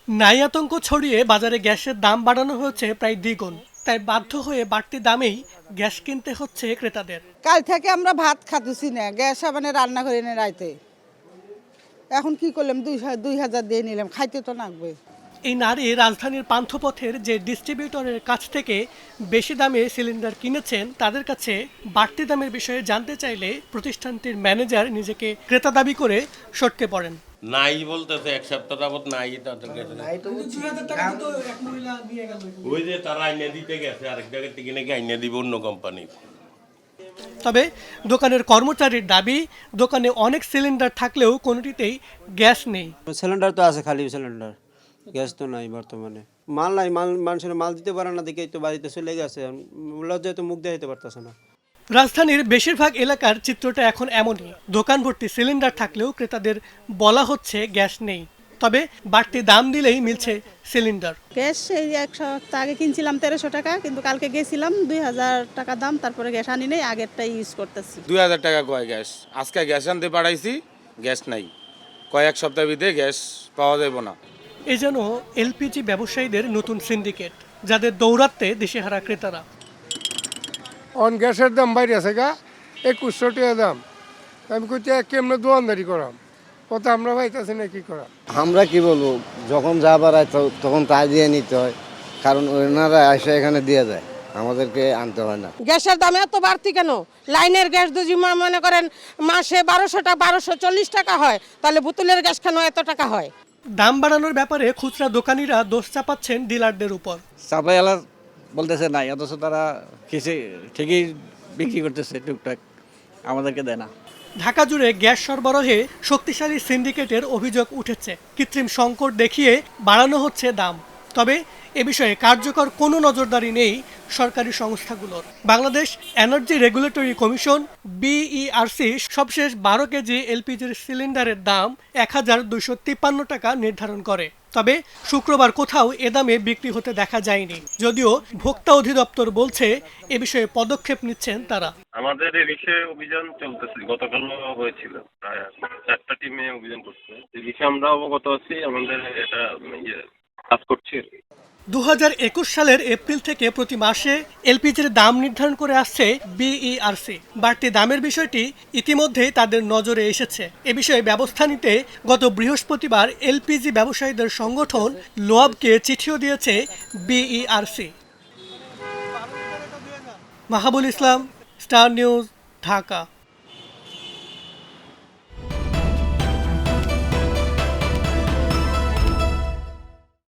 নাই আতঙ্ক ছড়িয়ে বাজারে গ্যাসের দাম বাড়ানো হয়েছে প্রায় দ্বিগুণ। তাই বাধ্য হয়ে বাড়তি দামেই গ্যাস কিনতে হচ্ছে ক্রেতাদের। কাল থেকে আমরা ভাত খাতেছি না, গ্যাস মানে রান্না করি না রাইতে। এখন কি করলাম, 2,000 দিয়ে নিলাম, খাইতে তো লাগবে। এই নারী রাজধানীর পান্থপথের যে ডিস্ট্রিবিউটরের কাছ থেকে বেশি দামে সিলিন্ডার কিনেছেন, তাদের কাছে বাড়তি দামের বিষয়ে জানতে চাইলে প্রতিষ্ঠানটির ম্যানেজার নিজেকে ক্রেতা দাবি করে সটকে পড়েন। নাই বলতেছে, এক সপ্তাহ যাবত নাই তাদের কাছে। ওই যে তারা আইনে দিতে গেছে, আরেক জায়গা থেকে নাকি আইনে দিব অন্য কোম্পানির। তবে দোকানের কর্মচারীর দাবি, দোকানে অনেক সিলিন্ডার থাকলেও কোনোটিতেই গ্যাস নেই। সিলিন্ডার তো আছে, খালি সিলিন্ডার, গ্যাস তো নাই বর্তমানে। মাল নাই, মানুষের মাল দিতে পারে না, দেখেই তো বাড়িতে চলে গেছে। লজ্জায় তো মুখ দেখাইতে পারতেছে না। রাজধানীর বেশিরভাগ এলাকার চিত্রটা এখন এমনই। দোকান ভর্তি সিলিন্ডার থাকলেও ক্রেতাদের বলা হচ্ছে গ্যাস নেই। তবে বাড়তি দাম দিলেই মিলছে সিলিন্ডার। গ্যাস এই 1 সপ্তাহ আগে কিনছিলাম 1300 টাকা, কিন্তু কালকে গেছিলাম 2000 টাকা দাম, তারপরে গ্যাস আনি নেই, আগেরটাই ইউজ করতেছি। 2000 টাকা কয় গ্যাস, আজকে গ্যাস আনতে পাঠাইছি, গ্যাস নাই, কয়েক সপ্তাহ ভিতরে গ্যাস পাওয়া যাবে না। এ যেন এলপিজি ব্যবসায়ীদের নতুন সিন্ডিকেট, যাদের দৌরাত্মে দিশেহারা ক্রেতারা। অন গ্যাসের দাম বাইরে আছে গা 2100 টাকা দাম। আমি কইতে কেমনে দোয়ানদারি করাম, কত আমরা পাইতেছি না কি করা। আমরা কি বলবো, যখন যা বাড়ায় তখন তাই দিয়ে নিতে হয়, কারণ ওনারা এসে এখানে দিয়ে যায়, আমাদেরকে আনতে হয় না। গ্যাসের দাম এত বাড়তি কেন? লাইনের গ্যাস যদি মনে করেন মাসে 1240 টাকা হয়, তাহলে বোতলের গ্যাস কেন এত টাকা হয়? দাম বাড়ানোর ব্যাপারে খুচরা দোকানিরা দোষ চাপাচ্ছেন ডিলারদের উপর। সাপ্লাইওয়ালা বলতেছে নাই, অথচ তারা ঠিকই বিক্রি করতেছে টুকটাক, আমাদেরকে দেয় না। ঢাকা জুড়ে গ্যাস সরবরাহে শক্তিশালী সিন্ডিকেটের অভিযোগ উঠেছে। কৃত্রিম সংকট দেখিয়ে বাড়ানো হচ্ছে দাম। তবে এ বিষয়ে কার্যকর কোনো নজরদারি নেই সরকারি সংস্থাগুলোর। Bangladesh energy regulatory commission BERC সবশেষ 12 কেজি এলপিজির সিলিন্ডারের দাম 1253 টাকা নির্ধারণ করে। তবে শুক্রবার কোথাও এ দামে বিক্রি হতে দেখা যায়নি, যদিও ভোক্তা অধিদপ্তর বলছে এ বিষয়ে পদক্ষেপ নিচ্ছেন তারা। আমাদের এই বিষয়ে অভিযান চলতেছে, গতকালও হয়েছিল, প্রায় 4টা টিমে অভিযান করছে। এই বিষয়ে আমরা অবগত আছি, আমাদের এটা কাজ করছি। 2021 সালের এপ্রিল থেকে প্রতি মাসে এলপিজির দাম নির্ধারণ করে আসছে বিইআরসি। বাড়তি দামের বিষয়টি ইতিমধ্যেই তাদের নজরে এসেছে। এ বিষয়ে ব্যবস্থা নিতে গত বৃহস্পতিবার এলপিজি ব্যবসায়ীদের সংগঠন লোয়াবকে চিঠিও দিয়েছে বিইআরসি। মাহাবুল ইসলাম, স্টার নিউজ, ঢাকা।